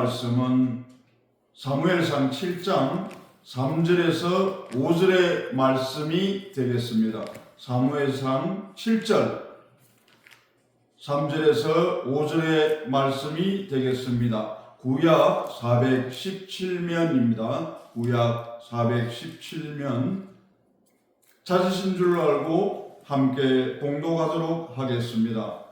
말씀은 사무엘상 7장 3절에서 5절의 말씀이 되겠습니다. 사무엘상 7절 3절에서 5절의 말씀이 되겠습니다. 구약 417면입니다. 구약 417면 찾으신 줄 알고 함께 봉독하도록 하겠습니다.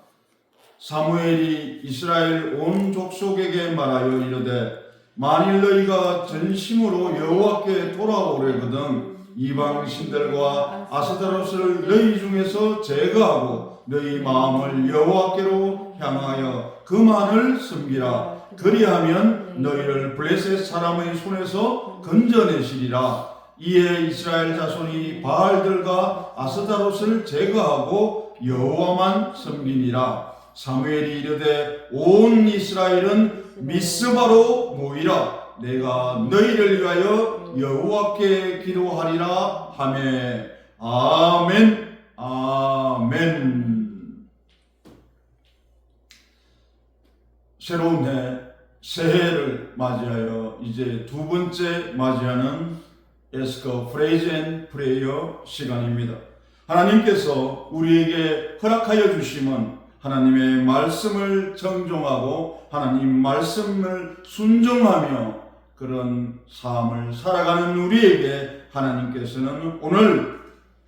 사무엘이 이스라엘 온 족속에게 말하여 이르되 만일 너희가 전심으로 여호와께 돌아오려거든 이방 신들과 아스타롯을 너희 중에서 제거하고 너희 마음을 여호와께로 향하여 그만을 섬기라. 그리하면 너희를 블레셋 사람의 손에서 건져내시리라. 이에 이스라엘 자손이 바알들과 아스타롯을 제거하고 여호와만 섬기니라. 사무엘이 이르되 온 이스라엘은 미스바로 모이라. 내가 너희를 위하여 여호와께 기도하리라 하매. 아멘. 아멘. 새로운 해, 새해를 맞이하여 이제 두 번째 맞이하는 에스커 프레이즈 앤 프레이어 시간입니다. 하나님께서 우리에게 허락하여 주심은 하나님의 말씀을 정종하고 하나님 말씀을 순종하며 그런 삶을 살아가는 우리에게 하나님께서는 오늘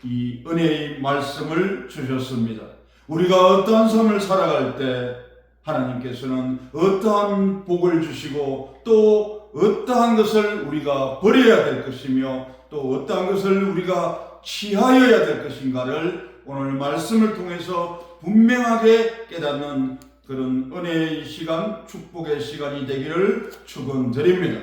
이 은혜의 말씀을 주셨습니다. 우리가 어떠한 삶을 살아갈 때 하나님께서는 어떠한 복을 주시고 또 어떠한 것을 우리가 버려야 될 것이며 또 어떠한 것을 우리가 취하여야 될 것인가를 오늘 말씀을 통해서 분명하게 깨닫는 그런 은혜의 시간, 축복의 시간이 되기를 축원드립니다.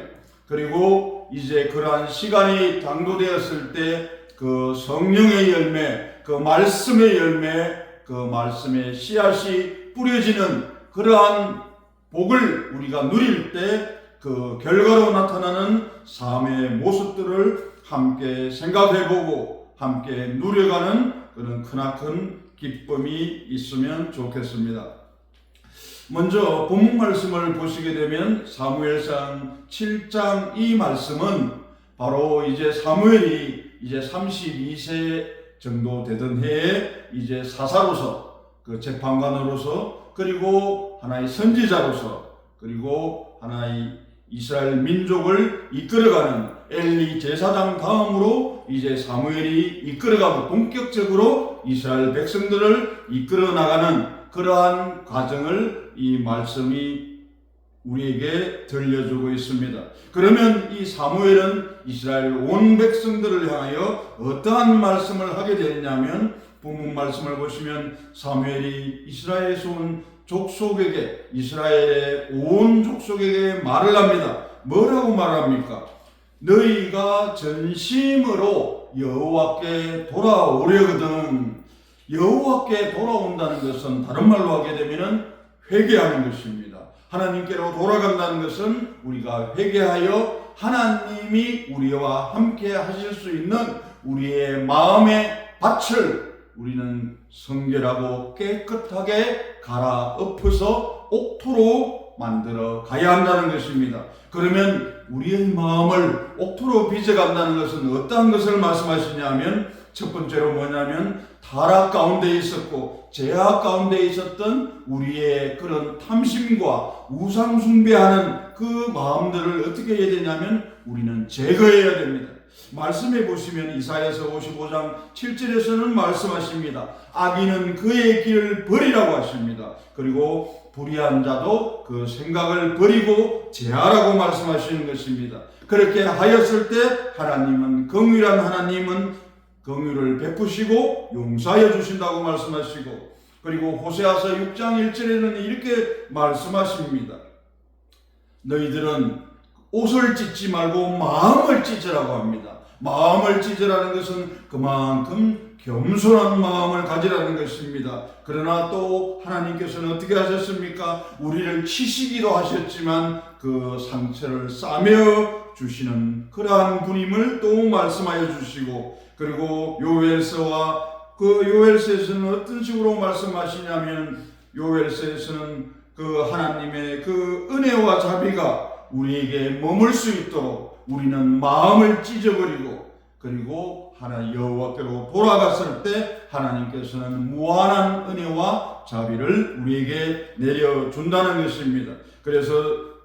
그리고 이제 그러한 시간이 당도되었을 때 그 성령의 열매, 그 말씀의 열매, 그 말씀의 씨앗이 뿌려지는 그러한 복을 우리가 누릴 때 그 결과로 나타나는 삶의 모습들을 함께 생각해보고 함께 누려가는 그런 크나큰 기쁨이 있으면 좋겠습니다. 먼저 본문 말씀을 보시게 되면 사무엘상 7장 이 말씀은 바로 이제 사무엘이 이제 32세 정도 되던 해에 이제 사사로서 그 재판관으로서 그리고 하나의 선지자로서 그리고 하나의 이스라엘 민족을 이끌어가는 엘리 제사장 다음으로 이제 사무엘이 이끌어가고 본격적으로 이스라엘 백성들을 이끌어 나가는 그러한 과정을 이 말씀이 우리에게 들려주고 있습니다. 그러면 이 사무엘은 이스라엘 온 백성들을 향하여 어떠한 말씀을 하게 되냐면 본문 말씀을 보시면 사무엘이 이스라엘에서 온 족속에게 이스라엘의 온 족속에게 말을 합니다. 뭐라고 말합니까? 너희가 전심으로 여호와께 돌아오려거든. 여호와께 돌아온다는 것은 다른 말로 하게 되면 회개하는 것입니다. 하나님께로 돌아간다는 것은 우리가 회개하여 하나님이 우리와 함께 하실 수 있는 우리의 마음의 밭을 우리는 성결하고 깨끗하게 갈아엎어서 옥토로 만들어 가야 한다는 것입니다. 그러면 우리의 마음을 옥토로 빚어간다는 것은 어떠한 것을 말씀하시냐면 첫 번째로 뭐냐면 타락 가운데 있었고 죄악 가운데 있었던 우리의 그런 탐심과 우상 숭배하는 그 마음들을 어떻게 해야 되냐면 우리는 제거해야 됩니다. 말씀해 보시면 이사야서 55장 7절에서는 말씀하십니다. 악인은 그의 길을 버리라고 하십니다. 그리고 불의한 자도 그 생각을 버리고 제하라고 말씀하시는 것입니다. 그렇게 하였을 때 하나님은 긍휼한 하나님은 긍휼을 베푸시고 용서하여 주신다고 말씀하시고 그리고 호세아서 6장 1절에는 이렇게 말씀하십니다. 너희들은 옷을 찢지 말고 마음을 찢으라고 합니다. 마음을 찢으라는 것은 그만큼 겸손한 마음을 가지라는 것입니다. 그러나 또 하나님께서는 어떻게 하셨습니까? 우리를 치시기도 하셨지만 그 상처를 싸매어 주시는 그러한 분임을 또 말씀하여 주시고 그리고 요엘서와 그 요엘서에서는 어떤 식으로 말씀하시냐면 요엘서에서는 그 하나님의 그 은혜와 자비가 우리에게 머물 수 있도록 우리는 마음을 찢어버리고 그리고 여호와께로 돌아갔을 때 하나님께서는 무한한 은혜와 자비를 우리에게 내려준다는 것입니다. 그래서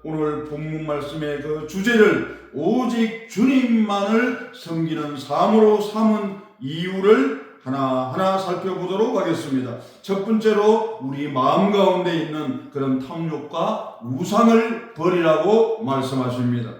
오늘 본문 말씀의 그 주제를 오직 주님만을 섬기는 삶으로 삼은 이유를 하나하나 살펴보도록 하겠습니다. 첫 번째로 우리 마음 가운데 있는 그런 탐욕과 우상을 버리라고 말씀하십니다.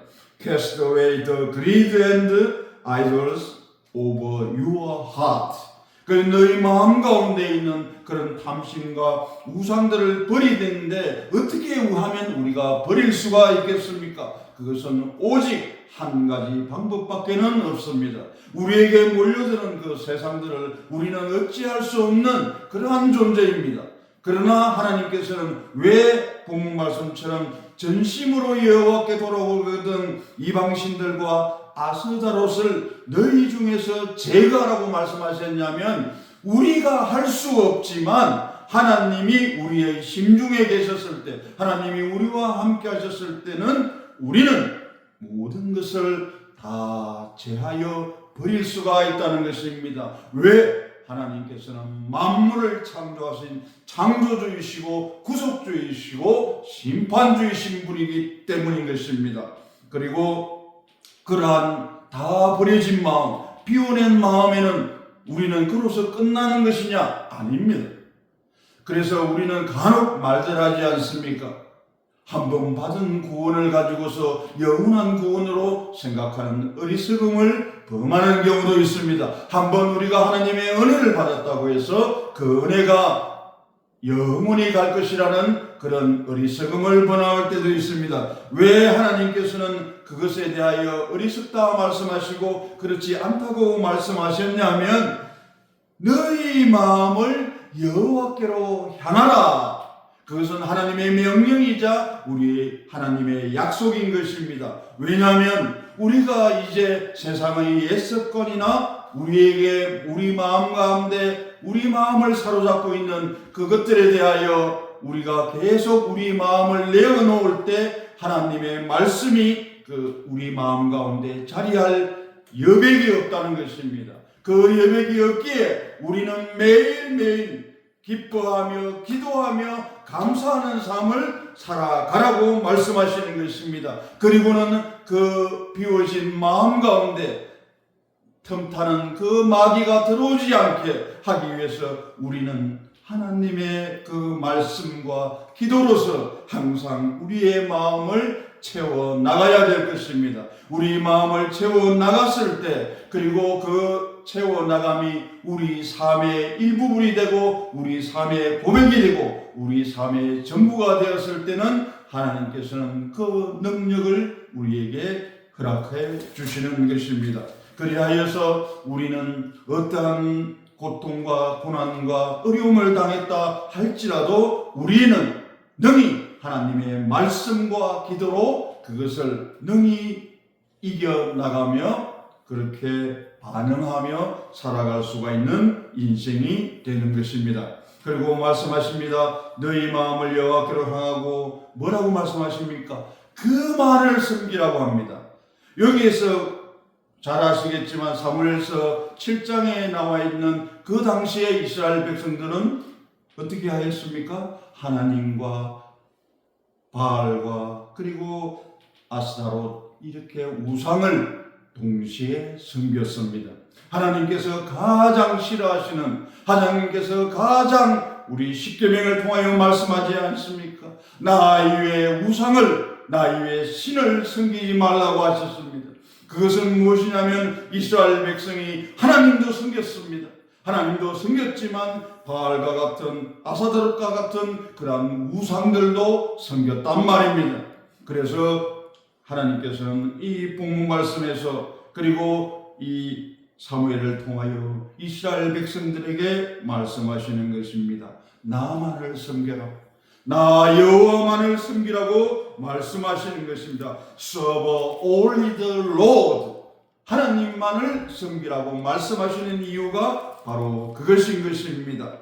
Cast away the greed and idols over your heart. 그 너희 마음 가운데 있는 그런 탐심과 우상들을 버리야 되는데 어떻게 하면 우리가 버릴 수가 있겠습니까? 그것은 오직 한 가지 방법밖에는 없습니다. 우리에게 몰려드는 그 세상들을 우리는 어찌할 수 없는 그러한 존재입니다. 그러나 하나님께서는 왜 본문 말씀처럼 전심으로 여호와께 돌아오거든 이방신들과 아스다롯을 너희 중에서 제거하라고 말씀하셨냐면 우리가 할 수 없지만 하나님이 우리의 심중에 계셨을 때 하나님이 우리와 함께 하셨을 때는 우리는 모든 것을 다 제하여 버릴 수가 있다는 것입니다. 왜? 하나님께서는 만물을 창조하신 창조주이시고 구속주이시고 심판주이신 분이기 때문인 것입니다. 그리고 그러한 다 버려진 마음, 비워낸 마음에는 우리는 그로서 끝나는 것이냐? 아닙니다. 그래서 우리는 간혹 말들하지 않습니까? 한번 받은 구원을 가지고서 영원한 구원으로 생각하는 어리석음을 범하는 경우도 있습니다. 한번 우리가 하나님의 은혜를 받았다고 해서 그 은혜가 영원히 갈 것이라는 그런 어리석음을 범할 때도 있습니다. 왜 하나님께서는 그것에 대하여 어리석다 말씀하시고 그렇지 않다고 말씀하셨냐면 너희 마음을 여호와께로 향하라. 그것은 하나님의 명령이자 우리 하나님의 약속인 것입니다. 왜냐하면 우리가 이제 세상의 옛 습관이나 우리에게 우리 마음 가운데 우리 마음을 사로잡고 있는 그것들에 대하여 우리가 계속 우리 마음을 내어놓을 때 하나님의 말씀이 그 우리 마음 가운데 자리할 여백이 없다는 것입니다. 그 여백이 없기에 우리는 매일매일 기뻐하며 기도하며 감사하는 삶을 살아가라고 말씀하시는 것입니다. 그리고는 그 비워진 마음 가운데 틈타는 그 마귀가 들어오지 않게 하기 위해서 우리는 하나님의 그 말씀과 기도로서 항상 우리의 마음을 채워 나가야 될 것입니다. 우리 마음을 채워 나갔을 때 그리고 그 채워 나감이 우리 삶의 일부분이 되고 우리 삶의 고백이 되고 우리 삶의 전부가 되었을 때는 하나님께서는 그 능력을 우리에게 허락해 주시는 것입니다. 그리하여서 우리는 어떠한 고통과 고난과 어려움을 당했다 할지라도 우리는 능히 하나님의 말씀과 기도로 그것을 능히 이겨나가며 그렇게 반응하며 살아갈 수가 있는 인생이 되는 것입니다. 그리고 말씀하십니다. 너희 마음을 여호와께로 향하고 뭐라고 말씀하십니까? 그만을 섬기라고 합니다. 여기에서 잘 아시겠지만 사무엘서 7장에 나와 있는 그 당시의 이스라엘 백성들은 어떻게 하였습니까? 하나님과 바알과 그리고 아스타롯 이렇게 우상을 동시에 섬겼습니다. 하나님께서 가장 싫어하시는 하나님께서 가장 우리 십계명을 통하여 말씀하지 않습니까? 나 이외의 우상을 나 이외의 신을 섬기지 말라고 하셨습니다. 그것은 무엇이냐면 이스라엘 백성이 하나님도 섬겼습니다. 하나님도 섬겼지만 바알과 같은 아사드롯과 같은 그러한 우상들도 섬겼단 말입니다. 그래서 하나님께서는 이 본문 말씀에서 그리고 이 사무엘을 통하여 이스라엘 백성들에게 말씀하시는 것입니다. 나만을 섬겨라. 나 여호와만을 섬기라고 말씀하시는 것입니다. Serve only the Lord. 하나님만을 섬기라고 말씀하시는 이유가 바로 그것인 것입니다.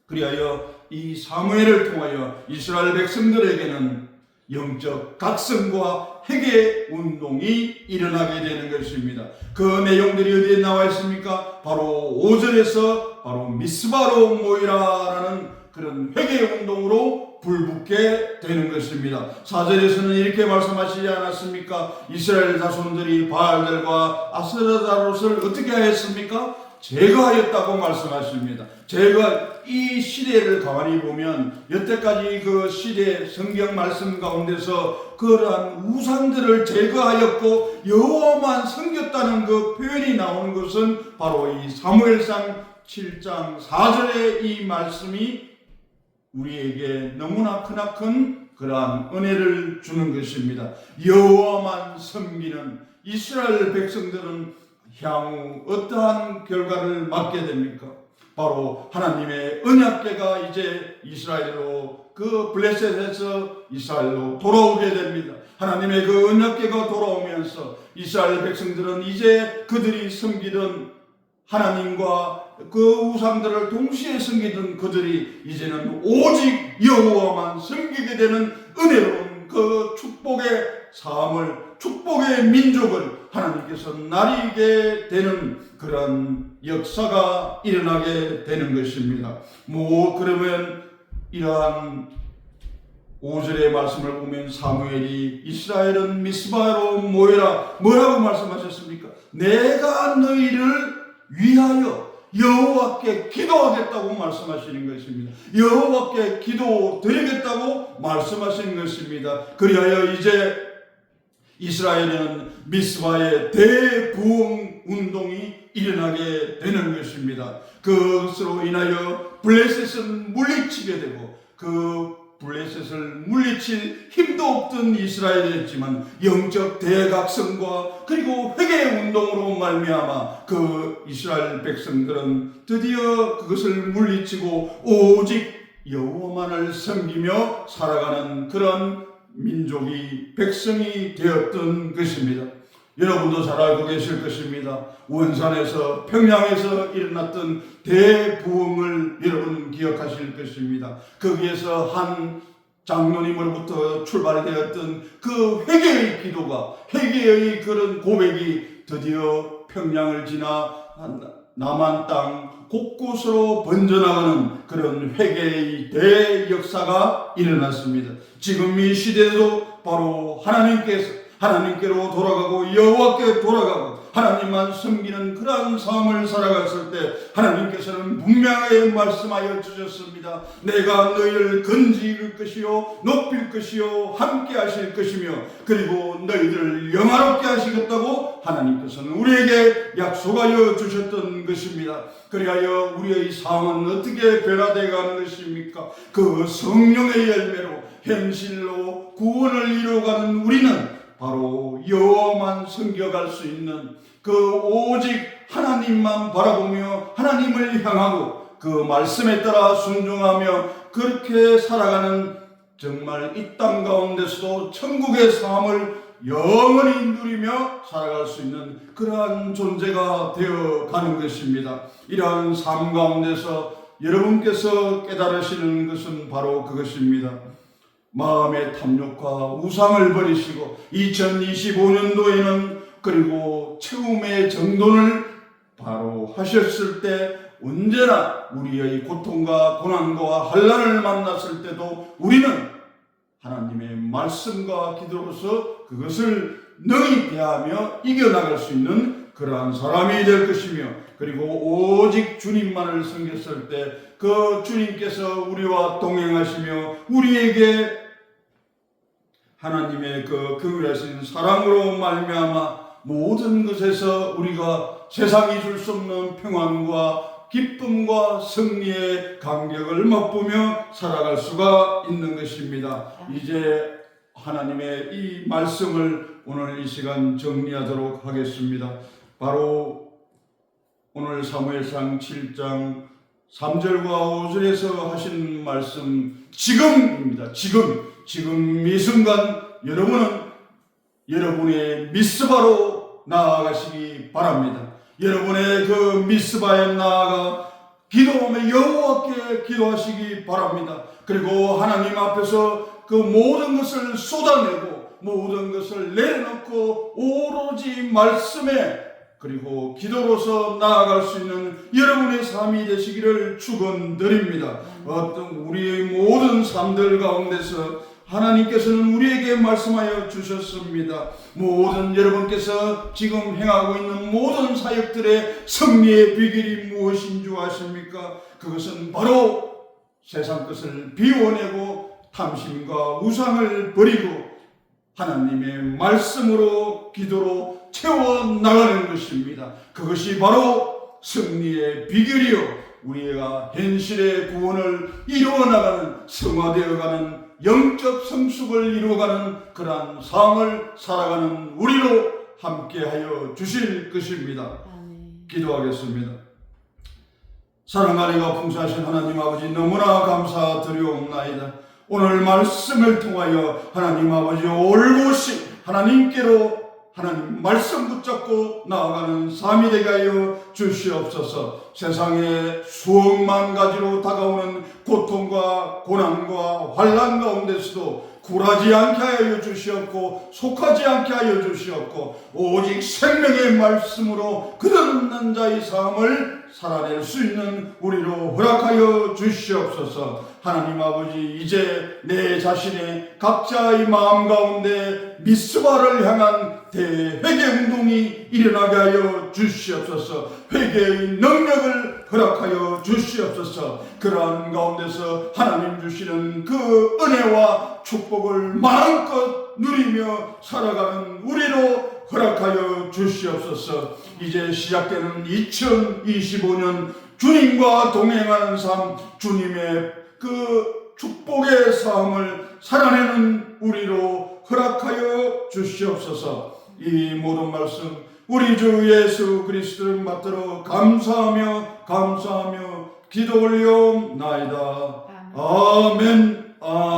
그리하여 이 사무엘을 통하여 이스라엘 백성들에게는 영적 각성과 회개 운동이 일어나게 되는 것입니다. 그 내용들이 어디에 나와 있습니까? 바로 5절에서 바로 미스바로 모이라라는 그런 회개 운동으로 불붙게 되는 것입니다. 4절에서는 이렇게 말씀하시지 않았습니까? 이스라엘 자손들이 바알들과 아스라다롯을 어떻게 하였습니까? 제거하였다고 말씀하십니다. 제가 이 시대를 가만히 보면 여태까지 그 시대 성경 말씀 가운데서 그러한 우상들을 제거하였고 여호와만 섬겼다는 그 표현이 나오는 것은 바로 이 사무엘상 7장 4절의 이 말씀이 우리에게 너무나 크나큰 그러한 은혜를 주는 것입니다. 여호와만 섬기는 이스라엘 백성들은 향후 어떠한 결과를 맞게 됩니까? 바로 하나님의 언약궤가 이제 이스라엘로 그 블레셋에서 이스라엘로 돌아오게 됩니다. 하나님의 그 언약궤가 돌아오면서 이스라엘 백성들은 이제 그들이 섬기던 하나님과 그 우상들을 동시에 섬기던 그들이 이제는 오직 여호와만 섬기게 되는 은혜로운 그 축복의 삶을, 축복의 민족을 하나님께서 나리게 되는 그런 역사가 일어나게 되는 것입니다. 그러면 이러한 5절의 말씀을 보면 사무엘이 이스라엘은 미스바로 모여라 뭐라고 말씀하셨습니까? 내가 너희를 위하여 여호와께 기도하겠다고 말씀하시는 것입니다. 여호와께 기도 드리겠다고 말씀하시는 것입니다. 그리하여 이제 이스라엘은 미스바의 대부흥 운동이 일어나게 되는 것입니다. 그것으로 인하여 블레셋은 물리치게 되고 그 블레셋을 물리칠 힘도 없던 이스라엘이었지만 영적 대각성과 그리고 회개 운동으로 말미암아 그 이스라엘 백성들은 드디어 그것을 물리치고 오직 여호와만을 섬기며 살아가는 그런 민족이 백성이 되었던 것입니다. 여러분도 잘 알고 계실 것입니다. 원산에서 평양에서 일어났던 대부흥을 여러분 기억하실 것입니다. 거기에서 한 장로님으로부터 출발되었던 그 회개의 기도가, 회개의 그런 고백이 드디어 평양을 지나 남한 땅 곳곳으로 번져나가는 그런 회개의 대역사가 일어났습니다. 지금 이 시대도 바로 하나님께로 돌아가고 여호와께 돌아가고 하나님만 섬기는 그러한 삶을 살아갔을 때 하나님께서는 분명하게 말씀하여 주셨습니다. 내가 너희를 건지일 것이요 높일 것이요 함께 하실 것이며 그리고 너희들을 영화롭게 하시겠다고 하나님께서는 우리에게 약속하여 주셨던 것입니다. 그리하여 우리의 삶은 어떻게 변화되어 가는 것입니까? 그 성령의 열매로 현실로 구원을 이루어가는 우리는 바로 여호와만 섬겨갈 수 있는 그 오직 하나님만 바라보며 하나님을 향하고 그 말씀에 따라 순종하며 그렇게 살아가는 정말 이 땅 가운데서도 천국의 삶을 영원히 누리며 살아갈 수 있는 그러한 존재가 되어 가는 것입니다. 이러한 삶 가운데서 여러분께서 깨달으시는 것은 바로 그것입니다. 마음의 탐욕과 우상을 버리시고 2025년도에는 그리고 채움의 정돈을 바로 하셨을 때 언제나 우리의 고통과 고난과 환난을 만났을 때도 우리는 하나님의 말씀과 기도로서 그것을 능히 대하며 이겨나갈 수 있는 그러한 사람이 될 것이며 그리고 오직 주님만을 섬겼을 때 그 주님께서 우리와 동행하시며 우리에게 하나님의 그 긍휼하신 사랑으로 말미암아 모든 것에서 우리가 세상이 줄 수 없는 평안과 기쁨과 승리의 감격을 맛보며 살아갈 수가 있는 것입니다. 이제 하나님의 이 말씀을 오늘 이 시간 정리하도록 하겠습니다. 바로 오늘 사무엘상 7장 3절과 5절에서 하신 말씀 지금입니다. 지금 이 순간 여러분은 여러분의 미스바로 나아가시기 바랍니다. 여러분의 그 미스바에 나아가 기도하며 여호와께 기도하시기 바랍니다. 그리고 하나님 앞에서 그 모든 것을 쏟아내고 모든 것을 내려놓고 오로지 말씀에 그리고 기도로서 나아갈 수 있는 여러분의 삶이 되시기를 축원드립니다. 어떤 우리의 모든 삶들 가운데서 하나님께서는 우리에게 말씀하여 주셨습니다. 모든 여러분께서 지금 행하고 있는 모든 사역들의 승리의 비결이 무엇인 줄 아십니까? 그것은 바로 세상 것을 비워내고 탐심과 우상을 버리고 하나님의 말씀으로 기도로 채워나가는 것입니다. 그것이 바로 승리의 비결이요 우리가 현실의 구원을 이루어나가는 성화되어가는 영적 성숙을 이루어가는 그러한 삶을 살아가는 우리로 함께하여 주실 것입니다. 기도하겠습니다. 사랑하리가 풍성하신 하나님 아버지 너무나 감사드리옵나이다. 오늘 말씀을 통하여 하나님 아버지 올곧이 하나님께로 하나님 말씀 붙잡고 나아가는 삶이 되게 하여 주시옵소서. 세상에 수억만 가지로 다가오는 고통과 고난과 환난 가운데서도 굴하지 않게 하여 주시옵고 속하지 않게 하여 주시옵고 오직 생명의 말씀으로 거듭난 자의 삶을 살아낼 수 있는 우리로 허락하여 주시옵소서. 하나님 아버지 이제 내 자신의 각자의 마음 가운데 미스바를 향한 대회개 운동이 일어나게 하여 주시옵소서. 회개의 능력을 허락하여 주시옵소서. 그러한 가운데서 하나님 주시는 그 은혜와 축복을 마음껏 누리며 살아가는 우리로 허락하여 주시옵소서. 이제 시작되는 2025년 주님과 동행하는 삶, 주님의 그 축복의 삶을 살아내는 우리로 허락하여 주시옵소서. 이 모든 말씀 우리 주 예수 그리스도를 받들어 감사하며 기도 올려옵나이다. 아멘. 아멘.